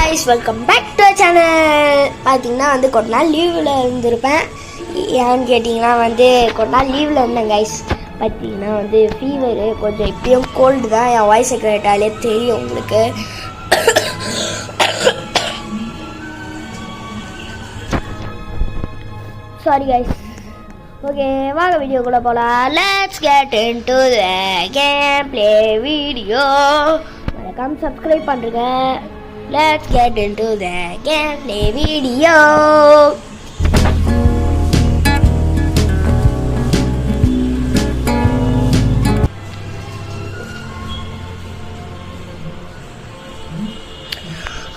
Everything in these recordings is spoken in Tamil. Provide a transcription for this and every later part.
guys, welcome back to our channel. பார்த்தீங்கன்னா கொஞ்ச நாள் லீவில் இருந்திருப்பேன். ஏன்னு கேட்டிங்கன்னா கொஞ்ச நாள் லீவில் இருந்தேன் guys. பார்த்தீங்கன்னா ஃபீவர் கொஞ்சம் இப்பயும் கோல்டு தான். என் வாய்ஸை கேட்டாலே தெரியும் உங்களுக்கு. Sorry guys. ஓகே, வாங்க வீடியோக்குள்ளே போகலாம். Let's get into the game play video. மறக்காம சப்ஸ்கிரைப் பண்ணுங்க. Let's get into the gameplay video.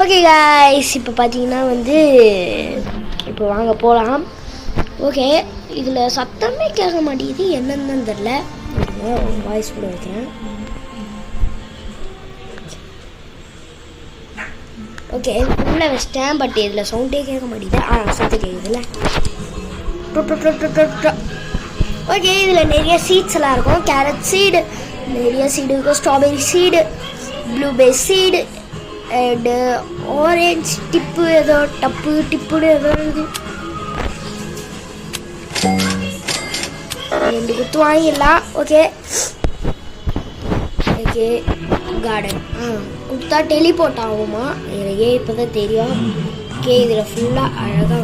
Okay guys, இப்போ பார்த்தீங்கன்னா இப்போ வாங்க போகலாம். ஓகே, இதில் சத்தமே கேட்க மாட்டேங்குது, என்னன்னு தெரியல. வாய்ஸ் கூட வைக்கிறேன். ஓகே, உள்ளே வச்சிட்டேன். பட் இதில் சவுண்டே கேட்க மாட்டேங்குது. சத்தம் கேட்குதுல்ல. ஓகே, இதில் நிறைய சீட்ஸ் எல்லாம் இருக்கும். கேரட் சீடு, நிறைய சீடு இருக்கும். Strawberry seed, blueberry seed and orange dip, ஏதோ டிப்புன்னு ஏதோ இருக்குது. 2 குத்து வாங்கிடலாம். ஓகே ஓகே, கார்டன் கொடுத்தா டெலிபோர்ட் ஆகுமா எனக்கே இப்போ தான் தெரியும். ஓகே, இதில் ஃபுல்லாக அழகாக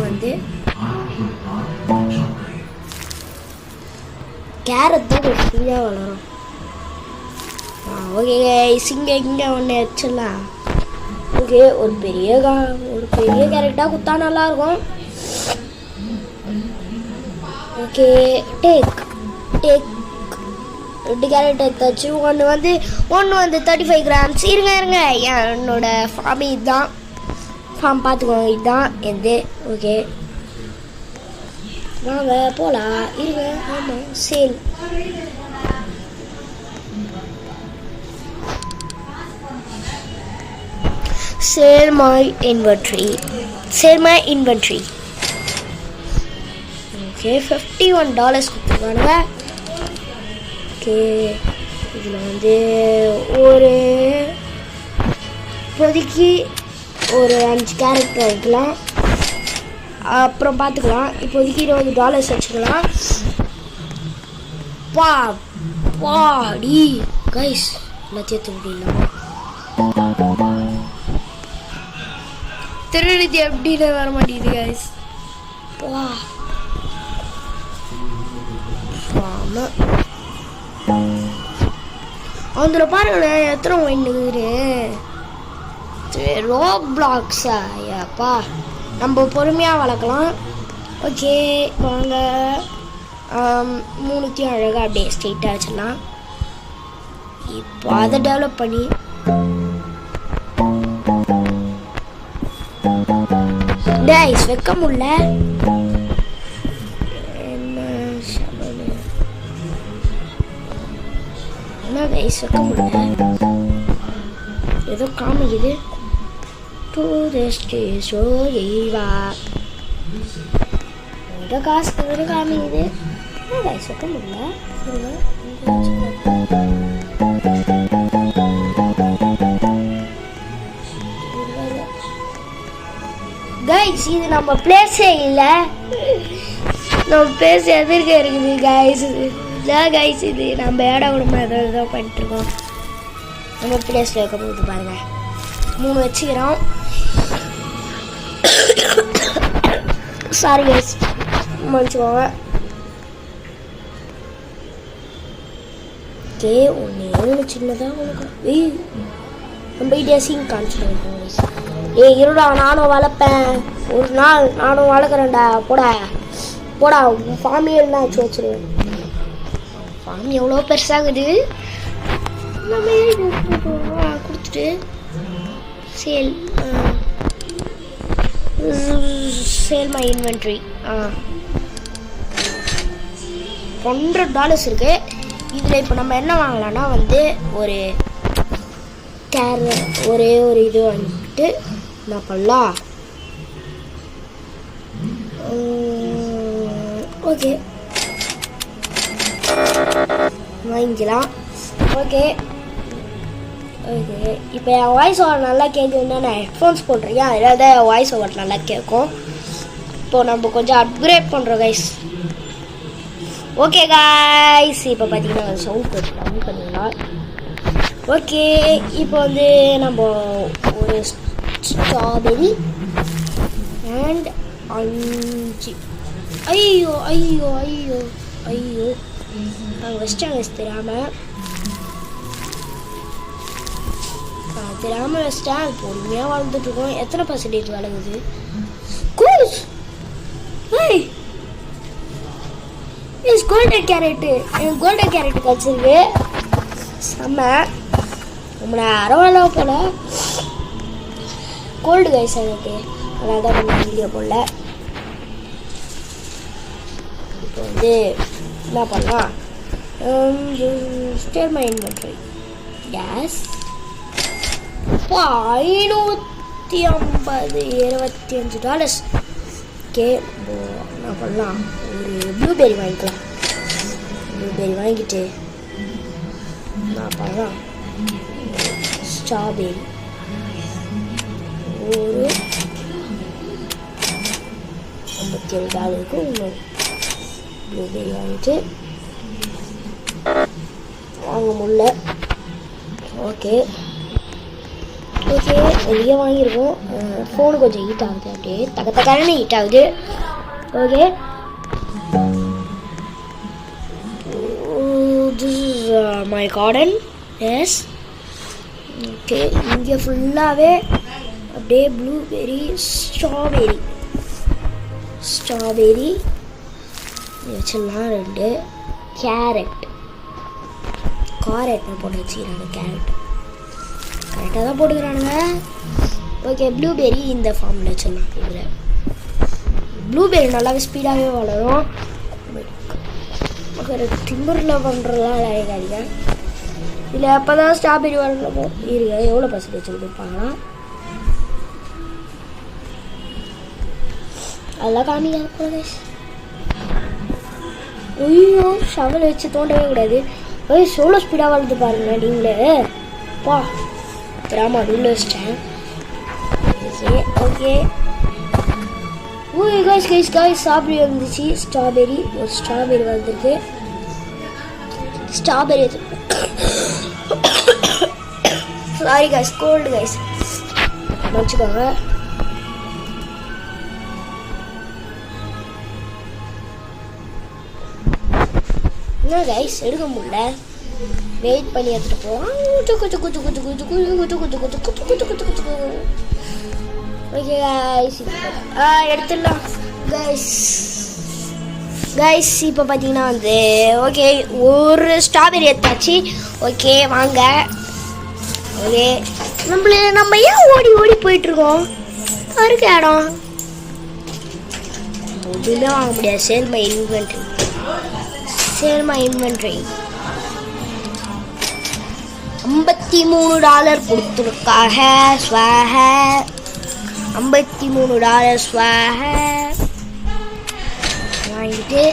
கேரட் தான் கொஞ்சம் ஃப்ரீயாக வளரும். ஓகே, இங்கே ஒன்று வச்சிடலாம். ஓகே, ஒரு பெரிய கேரட்டாக குத்தா நல்லாயிருக்கும். ஓகே, டேக் 2 கேரட் எடுத்தாச்சு. ஒன்று 35 கிராம்ஸ். இருங்க, என்னோட ஃபார்ம் இதுதான். ஃபார்ம் பார்த்துக்கோங்க, இதுதான் எது. ஓகே, வாங்க போகலாம். இருங்க, ஆமாம், சேல் மை இன்வென்ட்ரி. ஓகே, $51 கொடுத்துருக்காங்க. ஓகே, இதில் ஒரு இப்போதைக்கு ஒரு 5 கேரட் வைக்கலாம். அப்புறம் பார்த்துக்கலாம். இப்போதைக்கு $20 வச்சுக்கலாம். பாடி கைஸ் எல்லாத்தையும் திருடிடலாம். திருடுது எப்படின்னு வர மாட்டேங்குது கைஸ். அதில் பாருங்களேன் எத்தனை ஒயின்னுக்குது. ரோப்ளாக்ஸா? ஐயாப்பா, நம்ம பொறுமையாக வளர்க்கலாம். ஓகே, வாங்க 3 அழகாக அப்படியே ஸ்ட்ரெயிட்டாக வச்சிடலாம். இப்போ அதை டெவலப் பண்ணி கைஸ் வைக்க முடியல. கைஸ் வைக்க முடியல, ஏதோ காமிக்குது. ஏதோ காசு காமிக்குது. கைஸ் வைக்க முடியல. கைஸ், இது நம்ம பிளேஸே இல்லை. நம்ம பிளேஸ் எதிர்க்க இருக்குது கைஸ். கைஸ், இது நம்ம இடம் குடும்பம் ஏதோ பண்ணிட்டுருக்கோம். நம்ம பிளேஸில் வைக்க போகுது பாருங்கள். 3 வச்சுக்கிறோம். சாரி கைஸ், மன்னிச்சுக்கோங்க. ஓகே, ஒன்று சின்னதாக உங்களுக்கு நம்ம ஐடியா சீன் காமிச்சிருக்கோம் கைஸ். இருடா, நானும் வளர்ப்பேன். ஒரு நாள் நானும் வளர்க்குறேன்டா. போடா ஃபார்மியல் தான் வச்சுருவேன். ஃபார்ம் எவ்வளோ பெருசாகுது. நம்ம கொடுத்துட்டு சேல் மை இன்வென்ட்ரி. $100 இருக்கு. இதில் இப்போ நம்ம என்ன வாங்கலாம்னா ஒரு ஒரே ஒரு இது வாங்கிட்டு என்ன பண்ணலாம். ஓகே, வாங்கிக்கலாம். ஓகே, ஓகே, இப்போ என் வாய்ஸ் ஓவர் நல்லா கேட்குதுன்னா நான் ஹெட்ஃபோன்ஸ் போட்டிருக்கேன், அதில் தான் என் வாய்ஸ் ஓவர் நல்லா கேட்கும். இப்போது நம்ம கொஞ்சம் அப்கிரேட் பண்ணுறோம் கைஸ். ஓகே கைஸ், இப்போ பார்த்தீங்கன்னா சவுண்ட் கொஞ்சம் கம்மி பண்ணிடலாம். ஓகே, இப்போ வந்து நம்ம ஒரு ஸ்ட்ராபெரி அண்ட் 5 ஐயோ ஐயோ ஐயோ ஐயோ நாங்கள் வச்சிட்டாங்க தெரியாமல் வச்சிட்டேன். பொறுமையாக வளர்ந்துட்டுருக்கோம். எத்தனை பர்சன்டேஜ் வளருது? கூஸ் கோல்டன் கேரட்டு, எனக்கு கோல்டன் கேரட்டு கிடச்சிருக்கு. செம்ம, ரொம்ப நேரம் போல் கோல்டு கைஸ் எனக்கு, அதனால தான் நம்ம வீடியோ போடல. இப்போ வந்து என்ன பண்ணலாம், stair my inventory case $550 okay. என்ன பண்ணலாம், ஒரு ப்ளூபெரி வாங்கிக்கலாம். ப்ளூபெரி வாங்கிட்டு என்ன பண்ணலாம், ஸ்ட்ராபெரி ஒரு $57 இன்னொரு ப்ளூபெரி வாங்கிட்டு வாங்க முடியல. ஓகே ஓகே, வெளியே வாங்கியிருக்கோம். ஃபோனு கொஞ்சம் ஹீட் ஆகுது, அப்படியே தக்கத்தக்கான ஹீட் ஆகுது. Okay, this is my garden. S okay, இங்கே ஃபுல்லாகவே அப்படியே ப்ளூபெரி ஸ்ட்ராபெரி வச்சிடலாம். 2 கேரட் போட்டு வச்சுக்கிறாங்க. கேரட் கரெக்டாக தான் போட்டுக்கிறானுங்க. ஓகே, ப்ளூபெரி இந்த ஃபார்மில் வச்சிடலாம். இதில் ப்ளூபெரி நல்லாவே ஸ்பீடாகவே வளரும். திம்பரில் பண்ணுறதுலாம் விளையாடாதீங்க. இதில் அப்போ தான் ஸ்ட்ராபெரி வளரணும். இருங்க, எவ்வளோ பர்சன்டேஜ் கொடுப்பாங்களா அதெல்லாம் காமிக்க. ஐயோ, ஷவல் வச்சு தோண்டவே கூடாது. எவ்வளோ ஸ்பீடாக வளர்ந்து பாருங்க நீங்களே. பா கிராம உள்ள வச்சிட்டேன். ஓகே கைஸ் ஸ்ட்ராபெரி வந்துச்சு. ஒரு ஸ்ட்ராபெரி வந்துருக்கு. Strawberry sorry guys, gold guys, வச்சுக்கோங்க. என்ன கைஸ் எடுக்க முடியல, வெயிட் பண்ணி எடுத்துட்டு போவோம். ஓகே கைஸ், எடுத்துடலாம் கைஸ். இப்போ பார்த்தீங்கன்னா வந்து ஓகே, ஒரு ஸ்ட்ராபெரி எடுத்தாச்சு. ஓகே வாங்க. ஓகே, நம்ம ஏன் ஓடி போயிட்டுருக்கோம்? இருக்கு இடம் எதுவுமே வாங்க முடியாது. Sale my inventory $53 கொடுத்துருக்காக. $53 வாங்கிட்டு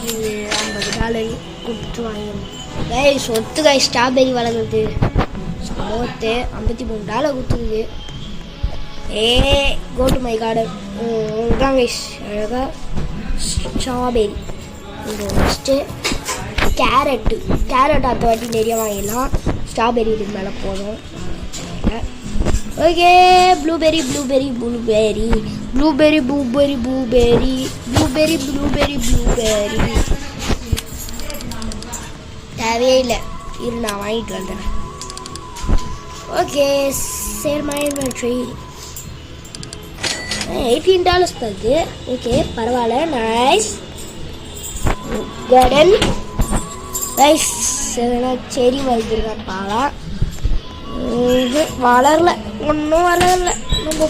இது $50 கொடுத்து வாங்கிடணும். கைஸ் சொத்து கைஸ், ஸ்ட்ராபெரி வளர்க்குறது சமோத்து $53 கொடுத்துருக்கு. Go to my garden. இதுதான் கைஸ் அழகாக ஸ்ட்ராபெரி. இங்கே ஃபஸ்ட்டு கேரட் அடுத்த வாட்டி நிறைய வாங்கிடலாம். ஸ்ட்ராபெரி இதுக்கு மேலே போதும். ஓகே, ப்ளூபெரி தேவையே இல்லை. இரு நான் வாங்கிட்டு வந்துடுறேன். ஓகே, சேர் மை இன்வென்ட்ரி $18 தருது. ஓகே பரவாயில்ல, நைஸ் கார்டன் ரைஸ். செடி வளர்த்துருக்கேன். பாலாம் வளரல, ஒன்றும் வளரல. நம்ம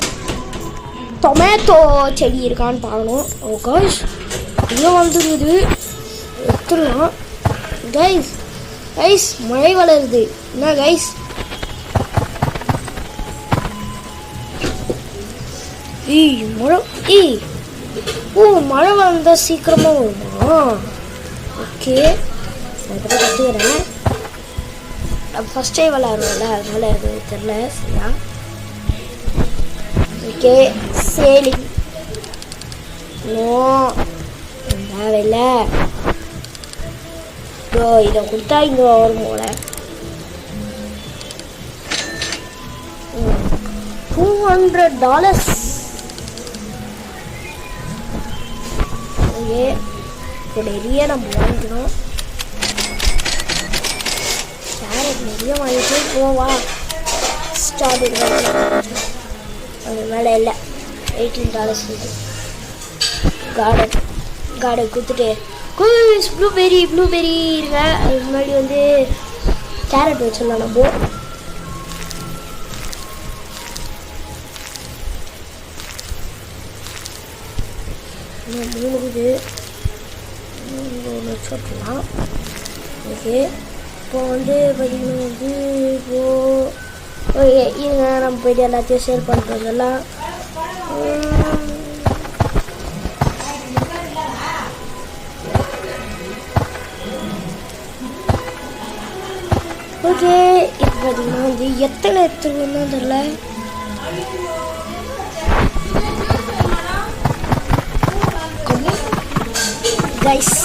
டொமேட்டோ செடி இருக்கான்னு பார்க்கணும். ஓ கைஸ், இங்கே வந்துருக்குது, எடுத்துடலாம். கைஸ் மழை வளருது. என்ன கைஸ், மழை வந்தால் சீக்கிரமாக வருமா? ஓகே, நான் கற்றுக்கிறேன். ஃபஸ்ட் டைம் விளாட்றோம்ல, அதனால எதுவும் தெரில. சரியா? ஓகே, சேலிங் தேவையில்லை. இதை கொடுத்தா இங்கே வரும் போல. $200. ஓகே, இப்போ நிறைய நம்ம வாங்கிக்கணும். கேரட் நிறைய வாங்கிட்டு போவா. ஸ்ட்ராபெரி அது மேலே இல்லை. $18 இருக்குது. கார்டன் கொடுத்துட்டு ப்ளூபெரி இருங்க. அதுக்கு முன்னாடி வந்து கேரட் வச்சிடலாம் நம்ம. மூணுக்குது வச்சுக்கலாம். ஓகே, இப்போ வந்து பார்த்திங்கன்னா வந்து ஓகே இருங்க, நம்ம போய்ட்டு எல்லாத்தையும் ஷேர் பண்ணுறதெல்லாம். ஓகே, இப்போ பார்த்தீங்கன்னா வந்து எத்தனை தான் தெரில. கைஸ்,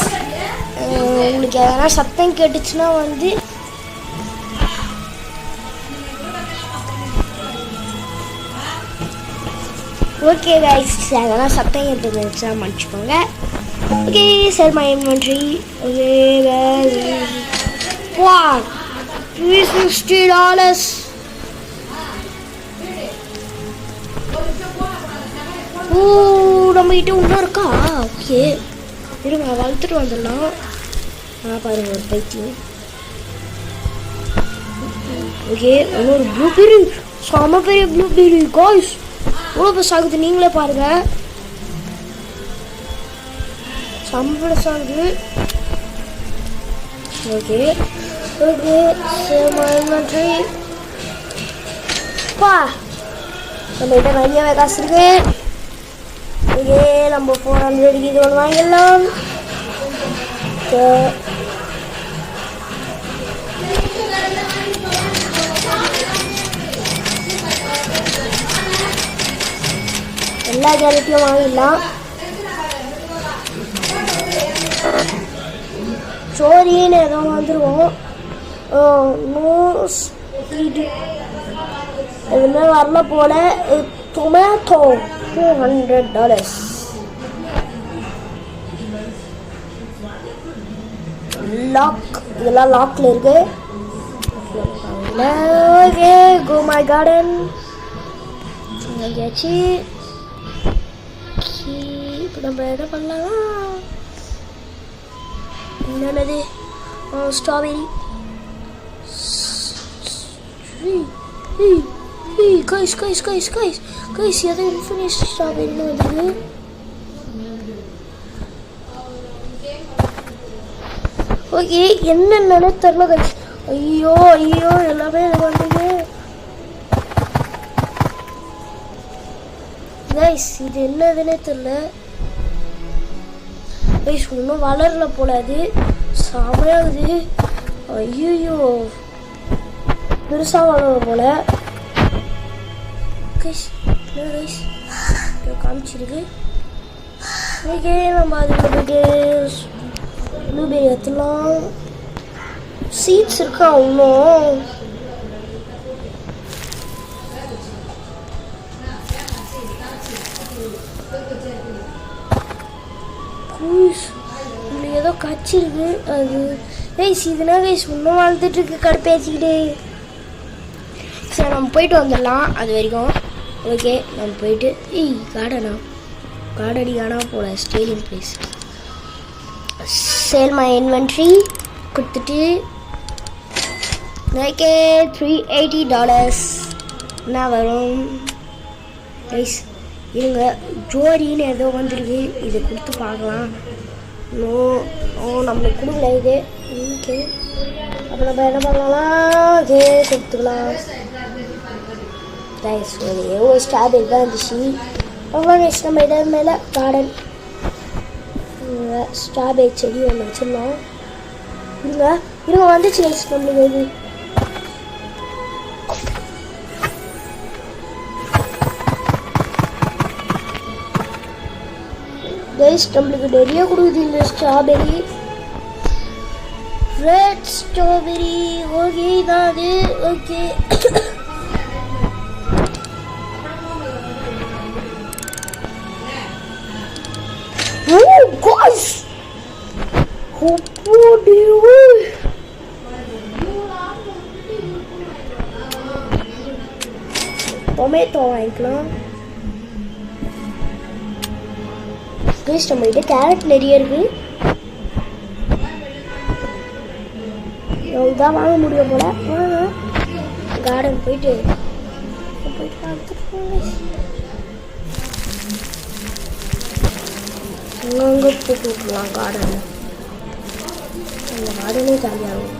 உங்களுக்கு எதனா சத்தம் கேட்டுச்சுன்னா வந்து ஓகே கைஸ், எதனா சத்தம் கேட்டுச்சுன்னா மன்னிச்சுக்கோங்க. Okay, sir my inventory. Okay, $360. நம்ம கிட்ட இன்னும் இருக்கா? ஓகே, இருங்க வளர்த்துட்டு வந்துடலாம். பாருங்க ஒரு பைத்தியம். ஓகே, ஒரு ப்ளூபெரி, செம பெரிய ப்ளூபெரி காய்ஸ். எவ்வளோ பெருசு ஆகுது நீங்களே பாருங்க. செம பெருசு ஆகுது. ஓகே ஓகே, நன்றி. பா, நம்ம கிட்ட நிறையவே காசு இருக்கு. ஓகே, நம்ம 400 இது ஒன்று வாங்கிடலாம். எல்லா கேரட்டையும் வாங்கிடலாம். சோரின்னு ஏதோ வந்துடுவோம். எதுவுமே வரல போல. டொமேட்டோ $200. லாக், இதெல்லாம் லாக்ல இருக்கு. Okay, go my garden. எங்கேயாச்சு இப்போ நம்ம என்ன பண்ணலாம்? என்னது? ஸ்ட்ராபெரி. கைஸ் எதோ இன்ஃபினிட் ஸ்ட்ராபெரின்னு வந்துருக்கு. ஓகே, என்னென்னு தெரில கைஸ். ஐயோ எல்லாமே எனக்கு வந்துருக்கு கைஸ். இது என்னதுன்னே தெரில கைஸ். இன்னும் வளரல போல. அது செமையாகுது. ஐயோ, பெருசாக வளர போல கைஸ். கைஸ் காமிச்சிருக்கு. ஓகே, நம்ம அதில் போய்ட்டு ப்ளூபெரி எடுத்துலாம். சீட்ஸ் இருக்கா இன்னும்? இன்னும் ஏதோ கச்சிருக்கு அது. கைஸ் இதுனா கைஸ் இன்னும் வாழ்ந்துட்டுருக்கு கடுப்பேற்றிக்கிட்டு. சரி, நம்ம போயிட்டு வந்துடலாம் அது வரைக்கும். ஓகே, நம்ம போயிட்டு கார்டடி காணாமல் போல. Stadium place. Sale my inventory கொடுத்துட்டு ஓகே, $380 என்ன வரும் கைஸ்? இருங்க, ஜோடின்னு ஏதோ வந்துருக்கு. இதை கொடுத்து பார்க்கலாம். நம்மளுக்கு கொடுக்கல இது. ஓகே, அப்போ நம்ம என்ன பண்ணலாம்? ஓகே, கொடுத்துக்கலாம் கைஸ். ஒரு ஸ்ட்ராபெரி தான் இருந்துச்சு. அவ்வளோ கைஸ், நம்ம இடம் மேலே கார்டன் ஸ்ட்ராபெரி செடி ஒன்று வச்சிடலாம். இருங்க வந்துச்சு கைஸ் நம்மளுக்கு இது. கைஸ் நம்மளுக்கு நிறைய கொடுக்குது இந்த ஸ்ட்ராபெரி. Red strawberry. ஓகே தான் அது. ஓகே oh guys டொமேட்டோ வாங்கிக்கலாம். கைஸ் நம்மள்கிட்ட கேரட் நிறைய இருக்கு. இதான் வாங்க முடியும் போல. கார்டன் போயிட்டு அங்கே போட்டு விட்டுலாம் கார்டன். அந்த கார்டனே ஜாலியாகும்.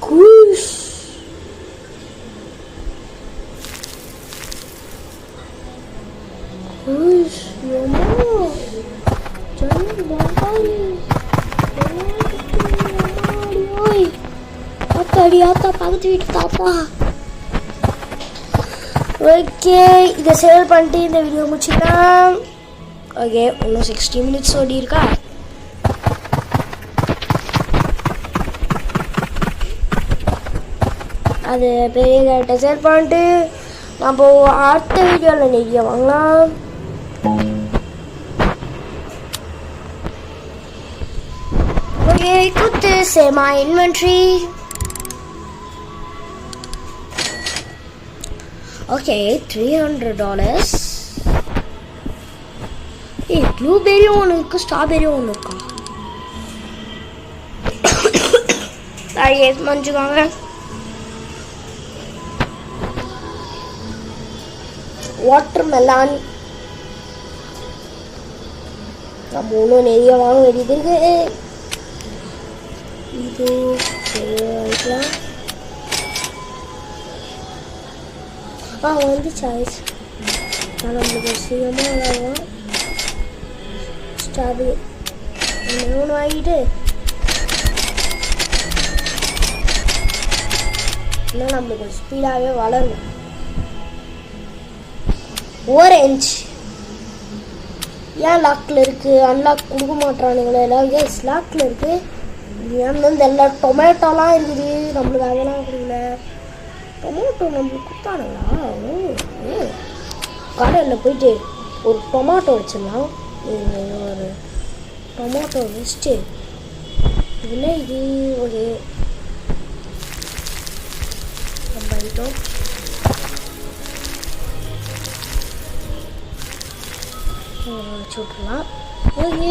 குஷ் குஷ் ஆத்தா பக்கத்து வீட்டு தாத்தா. ஓகே இதை சேல் பண்ணிட்டு இந்த வீடியோ முடிச்சுக்கலாம். ஓகே இன்னும் 60 minutes ஓடி இருக்கா. அது பெரிய கேரட்டை சேல் பண்ணிட்டு நம்ம அடுத்த வீடியோவில் நிறைய வாங்கலாம். ஓகே குத்து சேமா இன்வென்ட்ரி. ஓகே $300. ப்ளூபெரியும் ஒன்று இருக்குது, ஸ்ட்ராபெரியும் ஒன்று இருக்கா. மஞ்சுக்காங்க. வாட்டர் மெலான் நம்ம ஒன்றும் நிறைய வாங்க வேண்டியது இருக்கு. இது வைக்கலாம். வந்து சாய்ஸ் நம்மளுக்கு சீக்கிரமாக விளாடுவோம். ஸ்ட்ராபெரி ஒன்று வாங்கிட்டு இன்னும் நம்மளுக்கு ஸ்பீடாகவே வளரும். ஆரஞ்சு ஏன் லாக்கில் இருக்குது? அன்லாக் கொடுக்க மாட்டானுங்களே எல்லாம். கேஸ் லாக்கில் இருக்குது. ஏன் வந்து எல்லா டொமேட்டோலாம் இருக்குது. நம்மளுக்கு அதெல்லாம் கொடுக்கல. டொமேட்டோ நம்மளுக்கு கொடுத்தானுங்களா? கடையில் போயிட்டு ஒரு டொமேட்டோ வச்சிடலாம். ஒரு டொமேட்டோ வச்சுட்டு இதில் இது ஒரு ஐட்டம் வச்சு விட்றலாம். ஓகே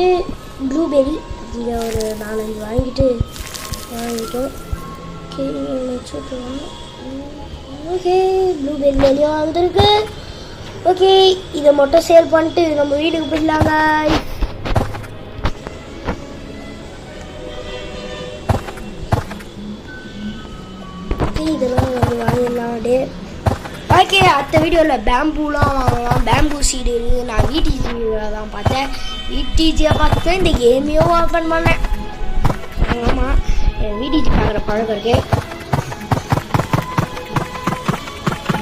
ப்ளூபெரி இதை ஒரு 4-5 வாங்கிட்டோம். ஓகே வச்சு விட்ருலாம். ஓகே ப்ளூபெரி வெளியே வந்துருக்கு. ஓகே இதை மட்டும் சேல் பண்ணிட்டு நம்ம வீட்டுக்கு போயிடலாங்க. இதெல்லாம் வந்து வாங்கிடலாம். ஓகே அடுத்த வீடியோவில் பேம்பூலாம் வாங்கலாம். பேம்பூ சீடு இருக்குது. நான் VTG தான் பார்த்தேன். VTGயை பார்த்து இந்த கேமையும் ஓப்பன் பண்ணேன். ஆமாம் என் VTG பார்க்குற பழக்கம் இருக்கு.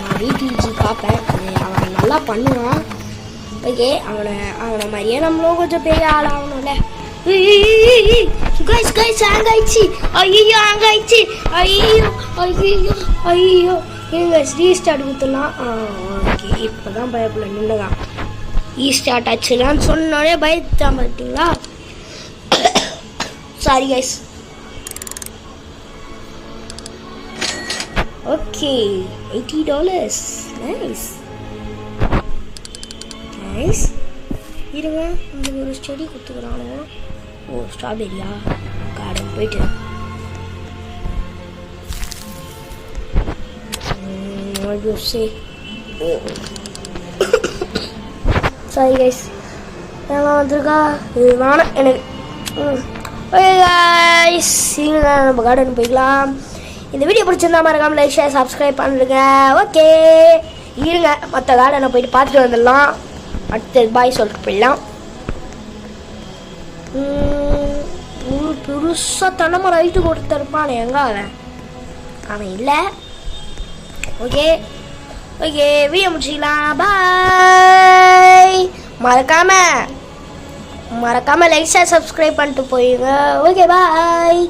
நான் VTG பார்ப்பேன். அவன் நல்லா பண்ணுவான். ஓகே அவனை மாதிரியே நம்மளும் கொஞ்சம் பெரிய ஆள் ஆகணும்ல. ஹேங் ஆயிடுச்சு. ஐயோ ஹேங் ஆயிடுச்சு. ஐயோ எங்க ரீஸ்டார்ட் கொடுத்துடலாம். ஓகே இப்போ தான் பயப்பட நின்றுதான். ரீஸ்டார்ட் ஆச்சுலான்னு சொன்னோடனே பயத்தான் பார்த்தீங்களா? Sorry guys. ஓகே $80. நைஸ். இருங்க உங்களுக்கு ஒரு செடி கொடுத்துக்கிறானுங்க. ஓ ஸ்ட்ராபெரியா? கார்டன் போயிட்டு சாரி கைஸ் ஏன் வந்திருக்கா? இது வேணாம் எனக்கு. ஓகே கைஸ் நம்ம கார்டன் போய்க்கலாம். இந்த வீடியோ பிடிச்சிருந்தா மறக்காம லைக் ஷேர் சப்ஸ்கிரைப் பண்ணுங்க. ஓகே இருங்க மற்ற கார்டனை போயிட்டு பார்த்துட்டு வந்துடலாம். அடுத்தது பாய் சொல்லிட்டு போயிடலாம். பெருசாக தனமரம் ரைட்டு கொடுத்துருப்பானே எங்க அவன் இல்லை. ஓகே ஓகே வீடியோ முடிச்சிக்கலாம். பாய். மறக்காம லைக் ஷேர் சப்ஸ்கிரைப் பண்ணிட்டு போயிடுங்க. ஓகே பாய்.